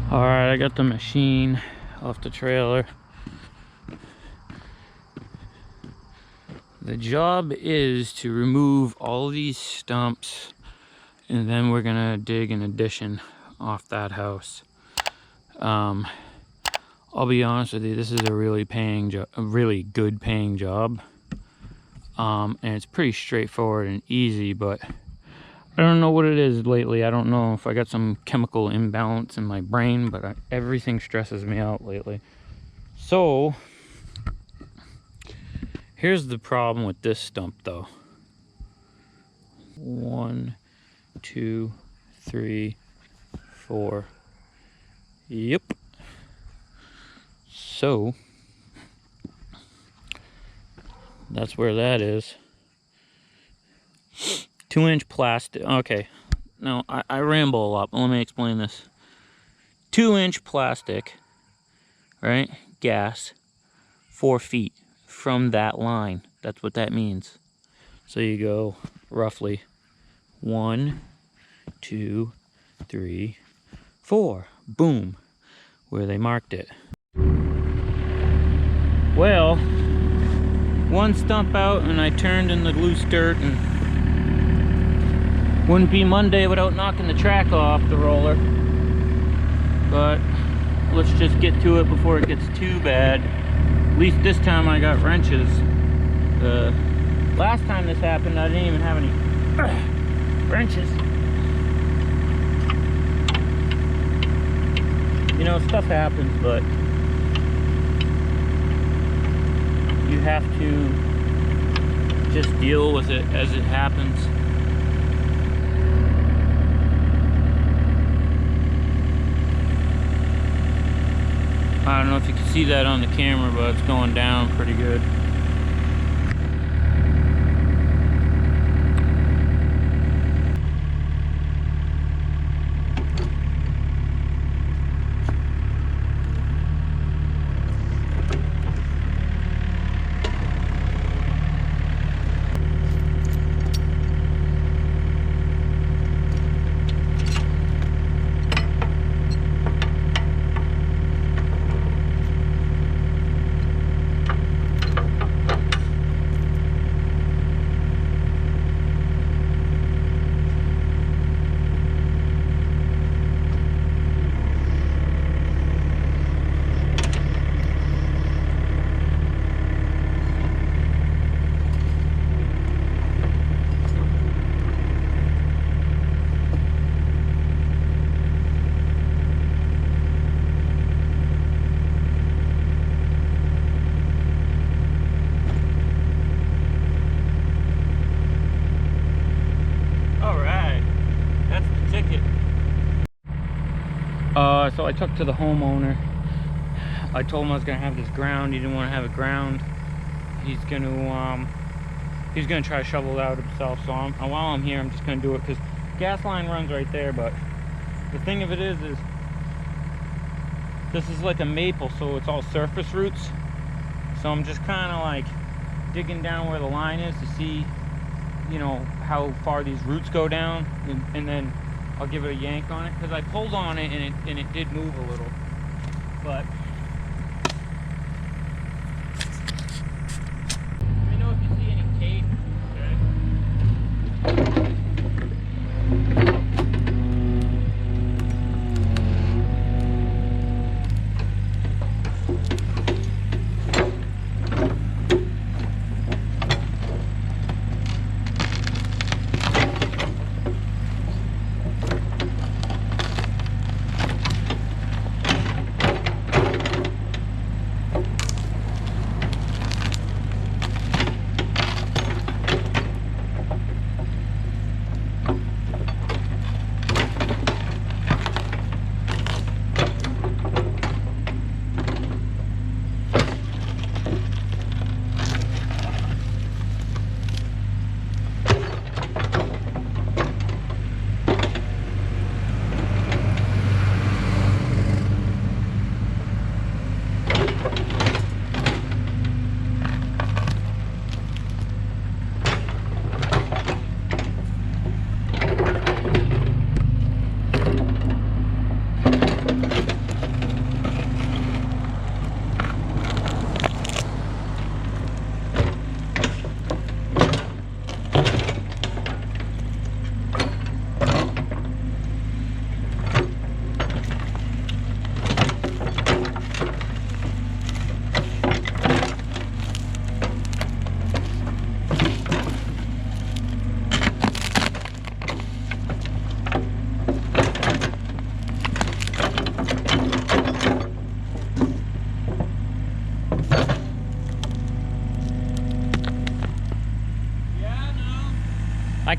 Alright, I got the machine off the trailer. The job is to remove all these stumps, and then we're gonna dig an addition off that house. I'll be honest with you, this is a really good paying job. And it's pretty straightforward and easy, but I don't know what it is lately. I don't know if I got some chemical imbalance in my brain, but everything stresses me out lately. So here's the problem with this stump though. 1, 2, 3, 4. Yep. So that's where that is. 2-inch plastic. Okay, now I ramble a lot, but let me explain this. 2-inch plastic, right? Gas, 4 feet from that line. That's what that means. So you go roughly 1, 2, 3, 4. Boom, where they marked it. Well, one stump out and I turned in the loose dirt, and wouldn't be Monday without knocking the track off the roller. But let's just get to it before it gets too bad. At least this time I got wrenches. Last time this happened, I didn't even have any wrenches. You know, stuff happens, but you have to just deal with it as it happens. I don't know if you can see that on the camera, but it's going down pretty good. So I took to the homeowner. I told him I was gonna have this ground. He didn't want to have it ground. He's gonna try to shovel it out himself. So while I'm here, I'm just gonna do it because gas line runs right there. But the thing of it is this is like a maple, so it's all surface roots. So I'm just kind of like digging down where the line is to see, you know, how far these roots go down, and then I'll give it a yank on it, because I pulled on it and it did move a little, but let me know if you see any tape.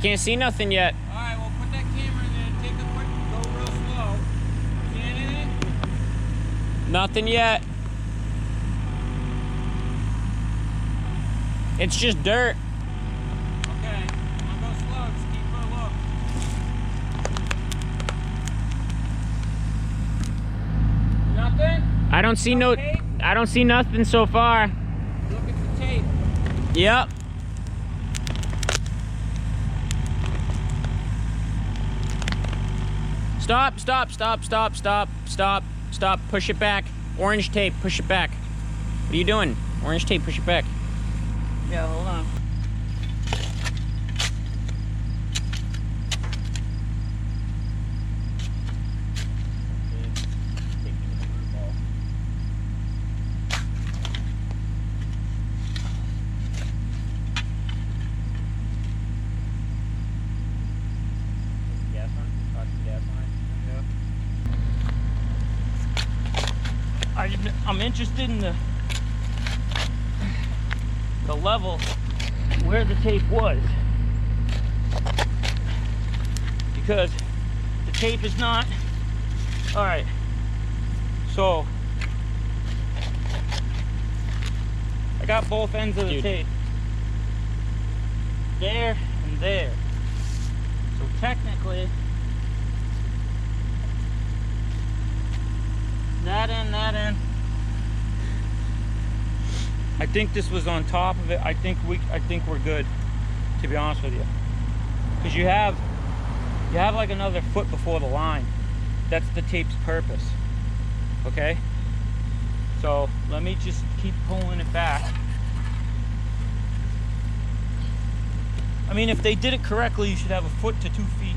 can't see nothing yet. All right, well, put that camera in there and take a quick, go real slow. See anything? Nothing yet. It's just dirt. Okay, I'll go slow. Just keep a look. Nothing? I don't see no tape? I don't see nothing so far. Look at the tape. Yep. Stop, stop, stop, stop, stop, stop, stop. Push it back. Orange tape, push it back. What are you doing? Orange tape, push it back. Yeah, hold on. I'm interested in the level where the tape was, because the tape is not all right. So I got both ends of the tape there and there, so technically that end. I think this was on top of it. I think we're good, to be honest with you, because you have like another foot before the line. That's the tape's purpose. Okay, so let me just keep pulling it back. I mean, if they did it correctly, you should have a foot to 2 feet.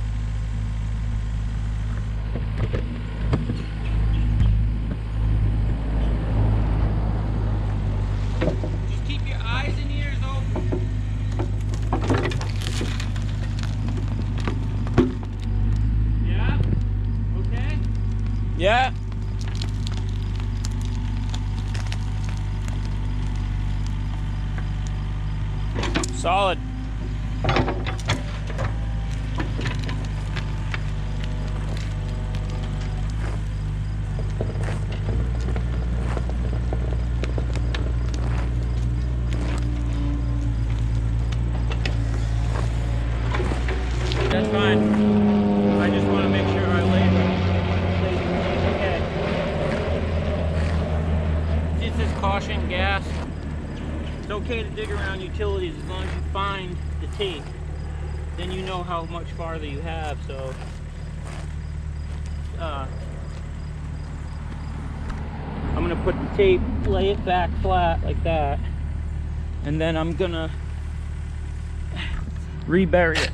Yeah. Solid. That's fine. I just want to make sure I label. Okay. It says caution, gas. It's okay to dig around utilities as long as you find the tape. Then you know how much farther you have. So, I'm gonna put the tape, lay it back flat like that, and then I'm gonna rebury it.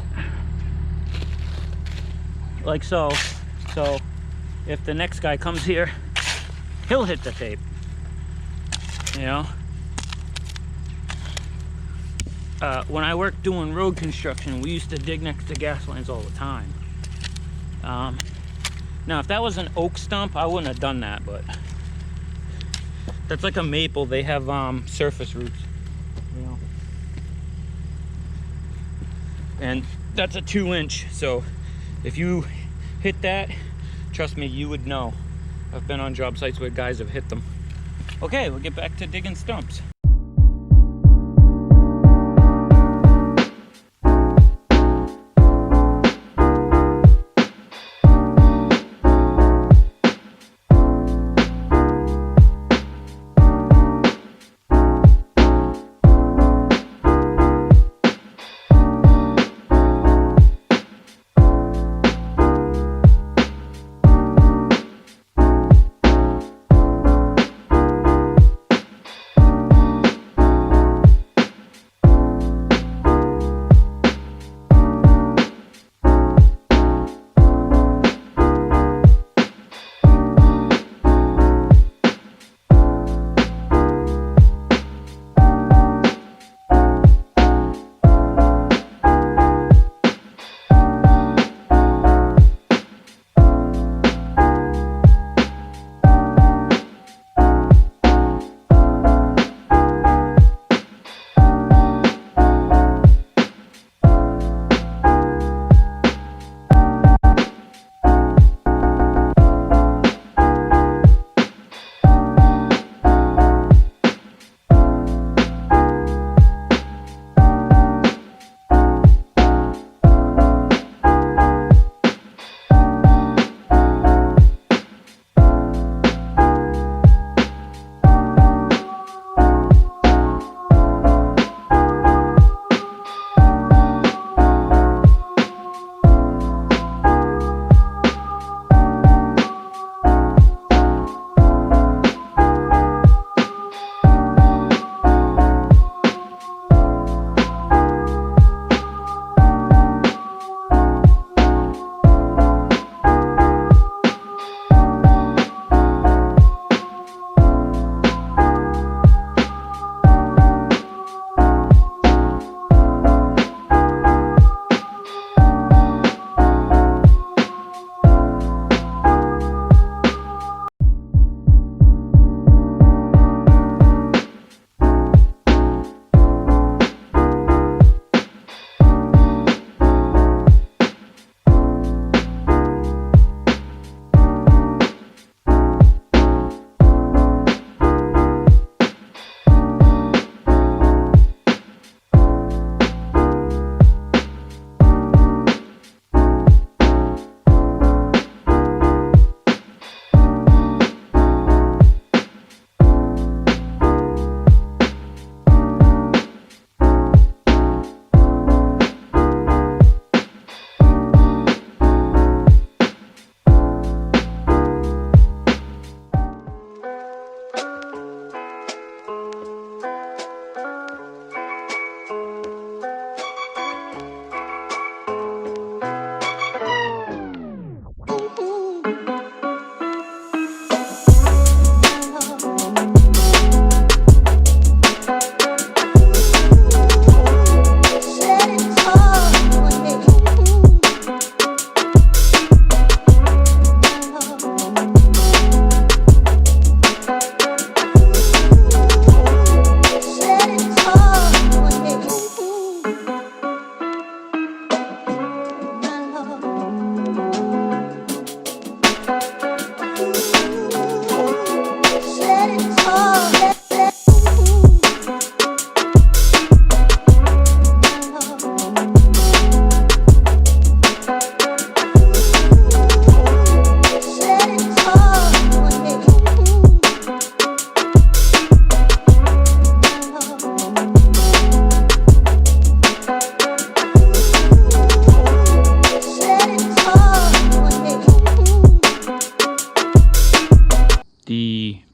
Like so. So if the next guy comes here, he'll hit the tape, you know. When I worked doing road construction, we used to dig next to gas lines all the time. Now if that was an oak stump, I wouldn't have done that, but that's like a maple. They have surface roots, you know, and that's a 2-inch. So if you hit that, trust me, you would know. I've been on job sites where guys have hit them. Okay, we'll get back to digging stumps.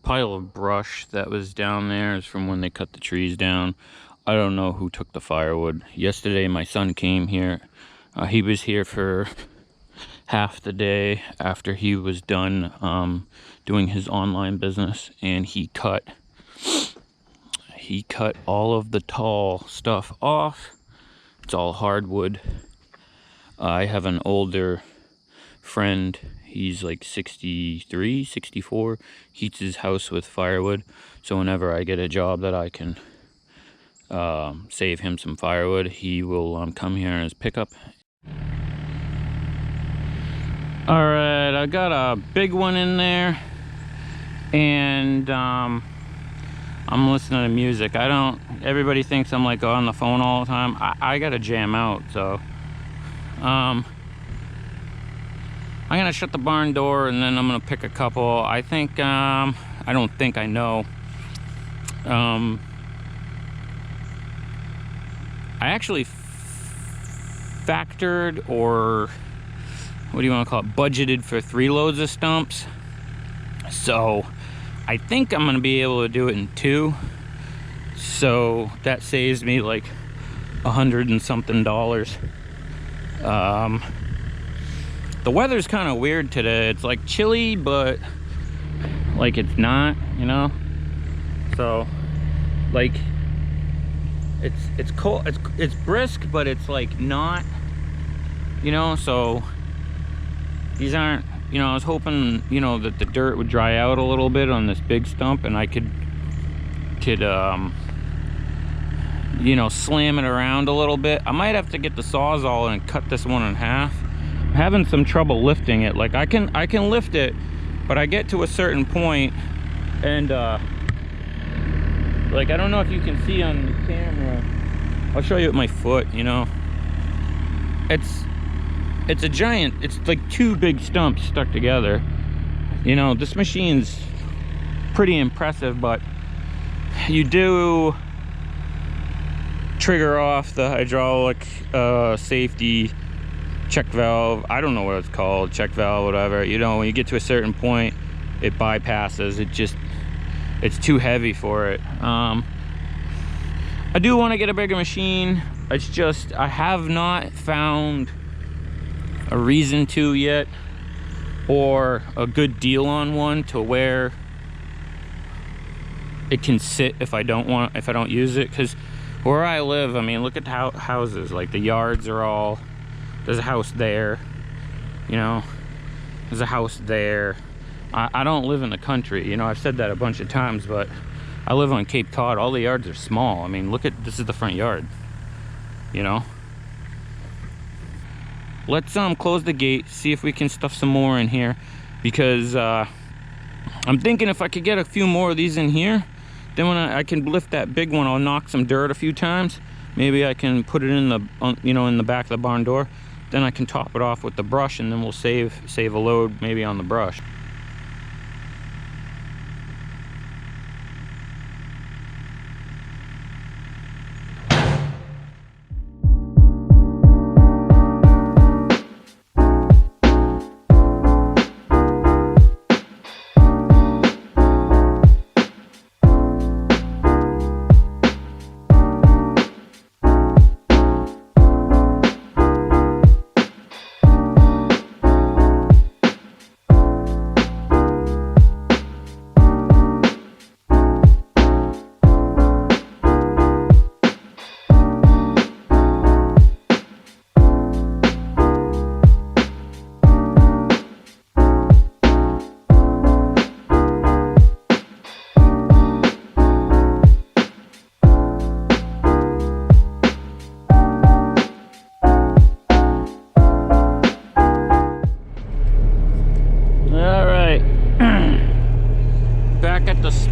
pile of brush that was down there is from when they cut the trees down. I don't know who took the firewood. Yesterday my son came here. He was here for half the day after he was done doing his online business, and he cut all of the tall stuff off. It's all hardwood. I have an older friend, he's like 63, 64, heats his house with firewood. So whenever I get a job that I can save him some firewood, he will come here in his pickup. All right, I got a big one in there, and I'm listening to music. Everybody thinks I'm like on the phone all the time. I gotta jam out, so I'm gonna shut the barn door, and then I'm gonna pick a couple. I think I know. I actually factored, or what do you want to call it, budgeted for 3 loads of stumps. So I think I'm gonna be able to do it in 2. So that saves me like $100 and something. The weather's kind of weird today. It's like chilly, but like it's not, you know. So like it's cold, it's brisk, but it's like not, you know. So these aren't, you know, I was hoping, you know, that the dirt would dry out a little bit on this big stump, and I could you know, slam it around a little bit. I might have to get the Sawzall and cut this one in half. I'm having some trouble lifting it. Like I can lift it, but I get to a certain point, and like I don't know if you can see on the camera. I'll show you with my foot, you know. It's a giant, it's like 2 big stumps stuck together. You know, this machine's pretty impressive, but you do trigger off the hydraulic safety check valve. I don't know what it's called, check valve, whatever. You know, when you get to a certain point, it bypasses. It's too heavy for it. I do want to get a bigger machine. It's just I have not found a reason to yet, or a good deal on one to where it can sit if I don't use it. Because where I live, I mean, look at how houses, like the yards are all, there's a house there, you know, there's a house there. I don't live in the country, you know. I've said that a bunch of times, but I live on Cape Cod. All the yards are small. I mean, look at, this is the front yard, you know. Let's close the gate, see if we can stuff some more in here, because I'm thinking if I could get a few more of these in here, then when I can lift that big one, I'll knock some dirt a few times. Maybe I can put it in the you know, in the back of the barn door. Then I can top it off with the brush, and then we'll save a load maybe on the brush.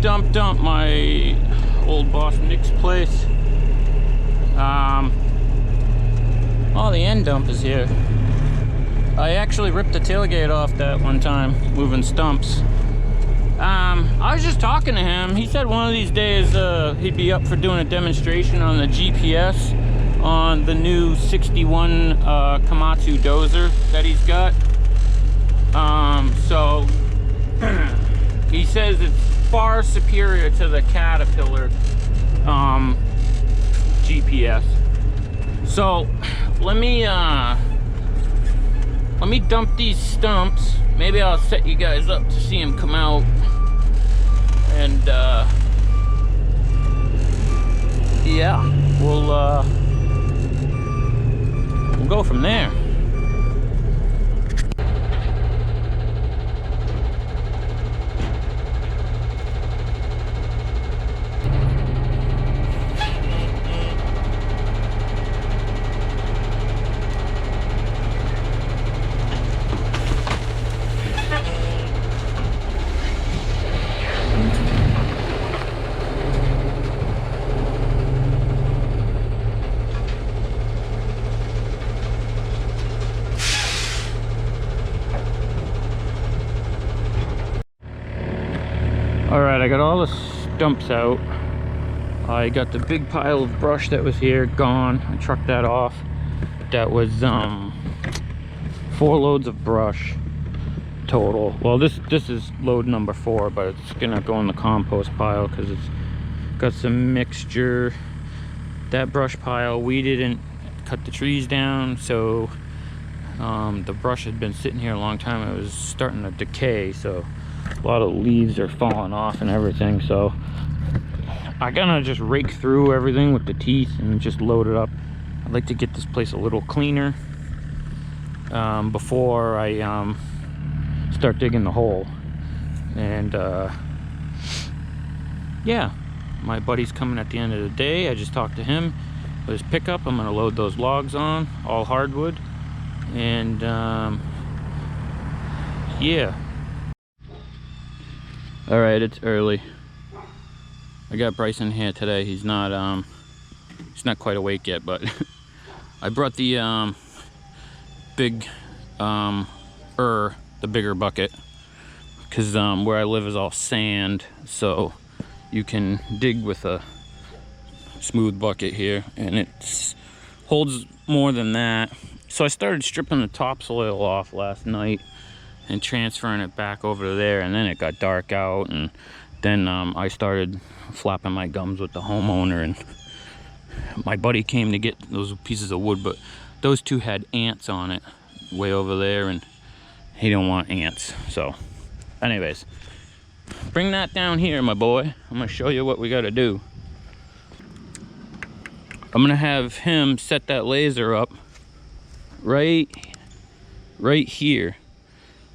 Stump dump, my old boss Nick's place. Oh, the end dump is here. I actually ripped the tailgate off that one time, moving stumps. I was just talking to him. He said one of these days he'd be up for doing a demonstration on the GPS on the new 61 Komatsu dozer that he's got. So he says far superior to the Caterpillar GPS. So let me dump these stumps. Maybe I'll set you guys up to see them come out, and yeah, we'll go from there. Alright, I got all the stumps out. I got the big pile of brush that was here gone. I trucked that off. That was 4 loads of brush total. Well, this is load number 4, but it's gonna go in the compost pile because it's got some mixture. That brush pile, we didn't cut the trees down, so the brush had been sitting here a long time. It was starting to decay, so a lot of leaves are falling off and everything. So I'm gonna just rake through everything with the teeth and just load it up. I'd like to get this place a little cleaner before I start digging the hole. And yeah, my buddy's coming at the end of the day. I just talked to him with his pickup. I'm gonna load those logs on, all hardwood, and yeah. All right, it's early. I got Bryson here today. He's not quite awake yet, but I brought the big the bigger bucket, because where I live is all sand, so you can dig with a smooth bucket here, and it holds more than that. So I started stripping the topsoil off last night and transferring it back over there, and then it got dark out, and then I started flapping my gums with the homeowner, and my buddy came to get those pieces of wood, but those two had ants on it way over there, and he don't want ants. So anyways, bring that down here, my boy. I'm gonna show you what we gotta do. I'm gonna have him set that laser up right here.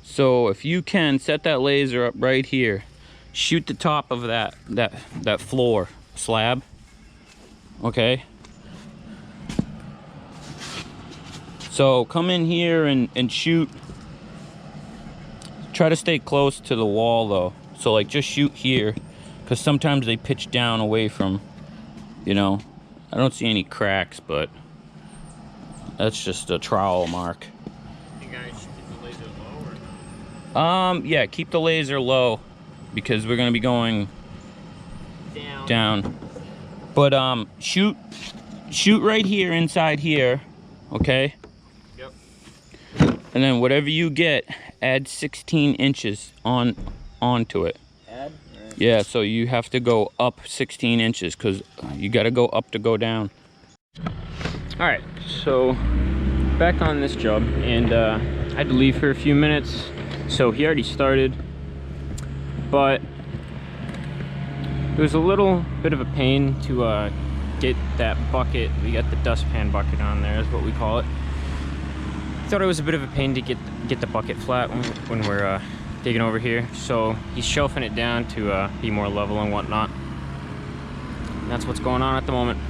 So if you can set that laser up right here, shoot the top of that floor slab, okay? So come in here and shoot. Try to stay close to the wall though. So like just shoot here, because sometimes they pitch down away from, you know, I don't see any cracks, but that's just a trowel mark. You guys keep the laser low or not? Yeah, keep the laser low, because we're gonna be going down. But shoot right here, inside here, okay? Yep. And then whatever you get, add 16 inches onto it. Add? Right. Yeah, so you have to go up 16 inches, because you got to go up to go down. All right, so back on this job, and I had to leave for a few minutes, so he already started, but it was a little bit of a pain to get that bucket. We got the dustpan bucket on there, is what we call it. Thought it was a bit of a pain to get the bucket flat when we're digging over here, so he's shelving it down to be more level and whatnot. And that's what's going on at the moment.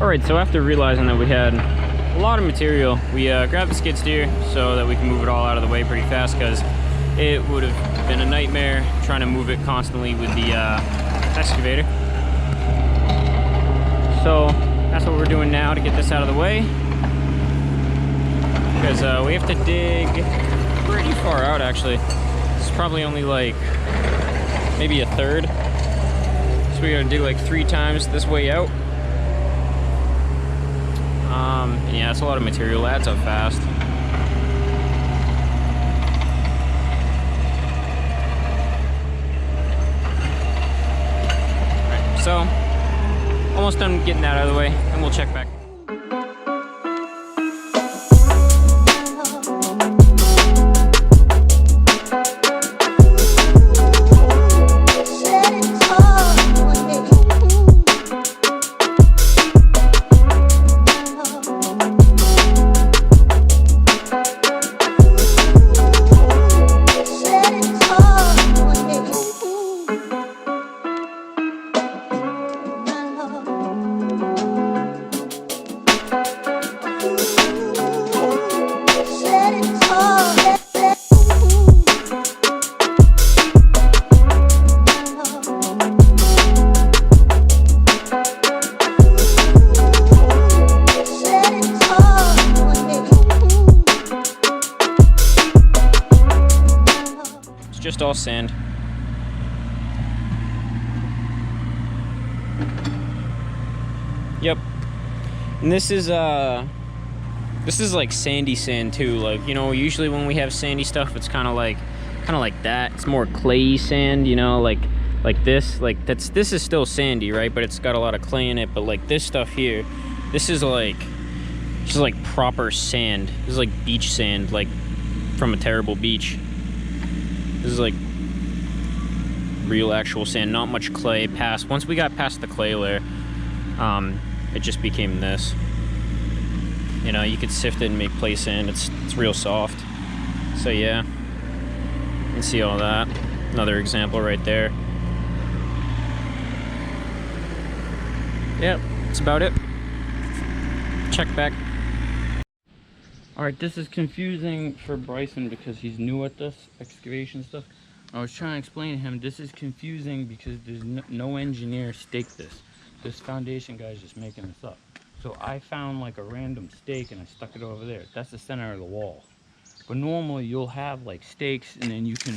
Alright, so after realizing that we had a lot of material, we grabbed the skid steer so that we can move it all out of the way pretty fast, because it would have been a nightmare trying to move it constantly with the excavator. So that's what we're doing now to get this out of the way, because we have to dig pretty far out actually. It's probably only like maybe a third, so we gotta dig like 3 times this way out. And yeah, it's a lot of material. That adds up fast. Alright, so almost done getting that out of the way, and we'll check back. Just all sand. Yep. And this is like sandy sand too. Like, you know, usually when we have sandy stuff, it's kind of like that. It's more clayey sand, you know, like this. Like this is still sandy, right? But it's got a lot of clay in it. But like this stuff here, this is like proper sand. This is like beach sand, like from a terrible beach. This is like real actual sand, not much clay. Once we got past the clay layer, it just became this. You know, you could sift it and make play sand. It's real soft. So yeah, you can see all that. Another example right there. Yep, that's about it. Check back. Alright, this is confusing for Bryson because he's new at this excavation stuff. I was trying to explain to him this is confusing because there's no engineer staked this. This foundation guy's just making this up. So I found like a random stake and I stuck it over there. That's the center of the wall. But normally you'll have like stakes and then you can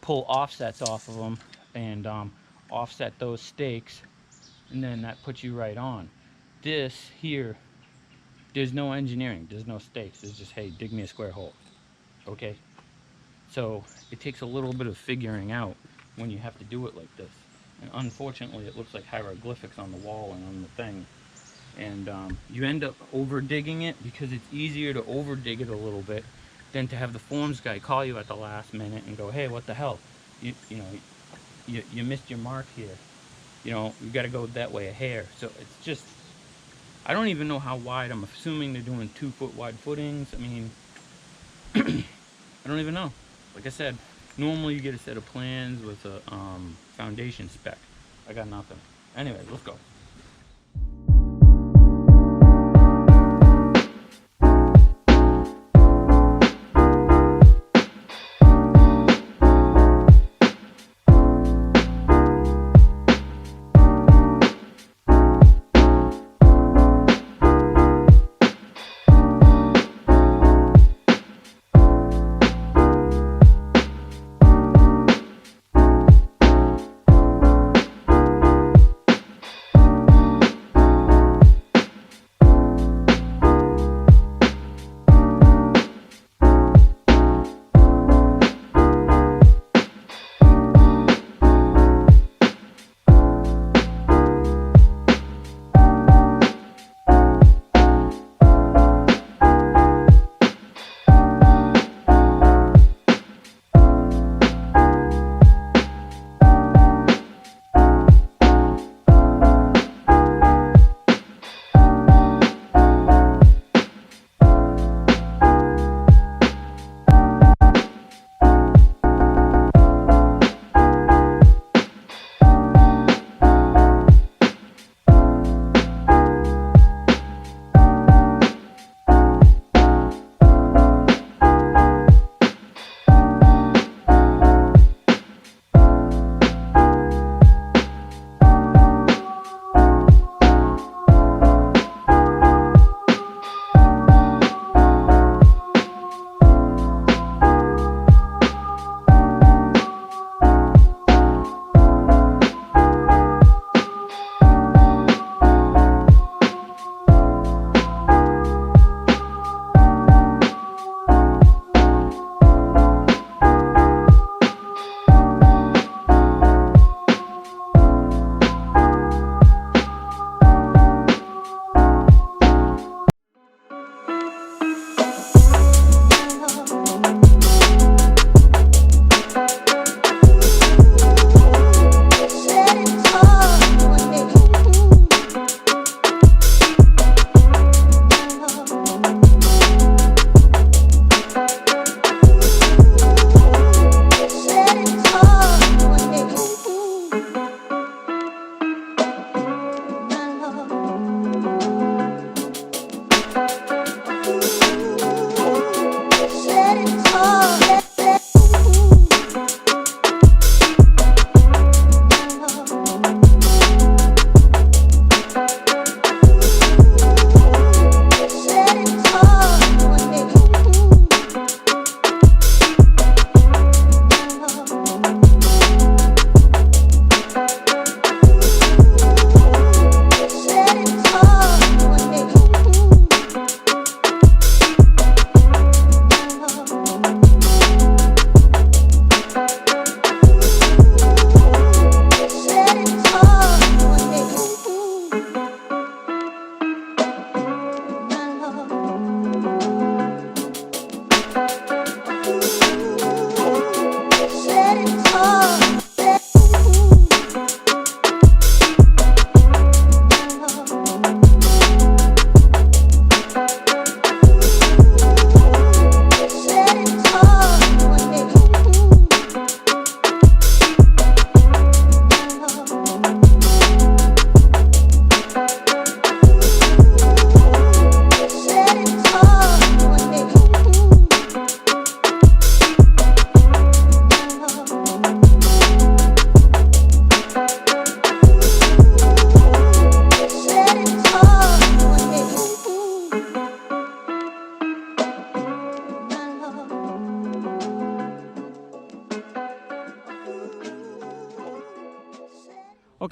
pull offsets off of them and offset those stakes, and then that puts you right on. This here, there's no engineering, there's no stakes. It's just, hey, dig me a square hole. Okay? So it takes a little bit of figuring out when you have to do it like this. And unfortunately, it looks like hieroglyphics on the wall and on the thing. And you end up over digging it because it's easier to over dig it a little bit than to have the forms guy call you at the last minute and go, hey, what the hell? You missed your mark here. You know, you got to go that way a hair. So it's just, I don't even know how wide. I'm assuming they're doing 2-foot wide footings. I mean, I don't even know. Like I said, normally you get a set of plans with a foundation spec. I got nothing. Anyway, let's go.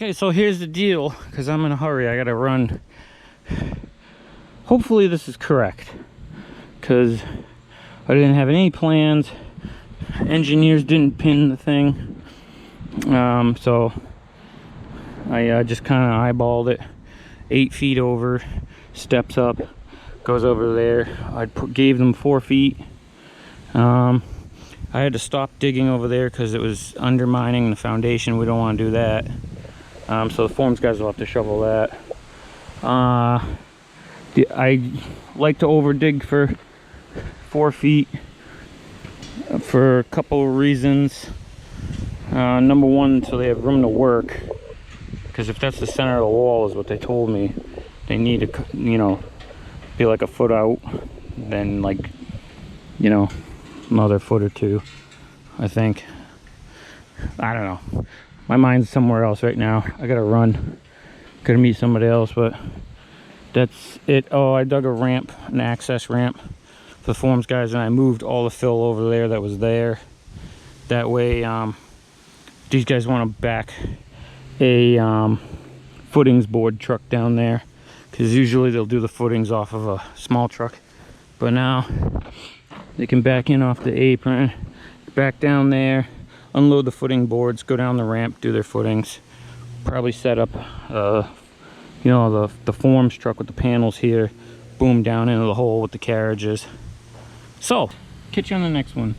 Okay, so here's the deal, because I'm in a hurry. I gotta run. Hopefully this is correct, because I didn't have any plans. Engineers didn't pin the thing. So I just kind of eyeballed it. 8 feet over, steps up, goes over there. Gave them 4 feet. I had to stop digging over there because it was undermining the foundation. We don't want to do that. So the forms guys will have to shovel that. I like to over dig for 4 feet for a couple of reasons. Number one, so they have room to work. Because if that's the center of the wall, is what they told me, they need to, you know, be like a foot out, then like, you know, another foot or two, I think. I don't know. My mind's somewhere else right now. I gotta run. Gotta meet somebody else, but that's it. Oh, I dug a ramp, an access ramp for the forms guys, and I moved all the fill over there that was there. That way, these guys want to back a footings board truck down there, because usually they'll do the footings off of a small truck, but now they can back in off the apron, back down there, unload the footing boards, go down the ramp, do their footings, probably set up you know, the forms truck with the panels here, boom, down into the hole with the carriages. So catch you on the next one.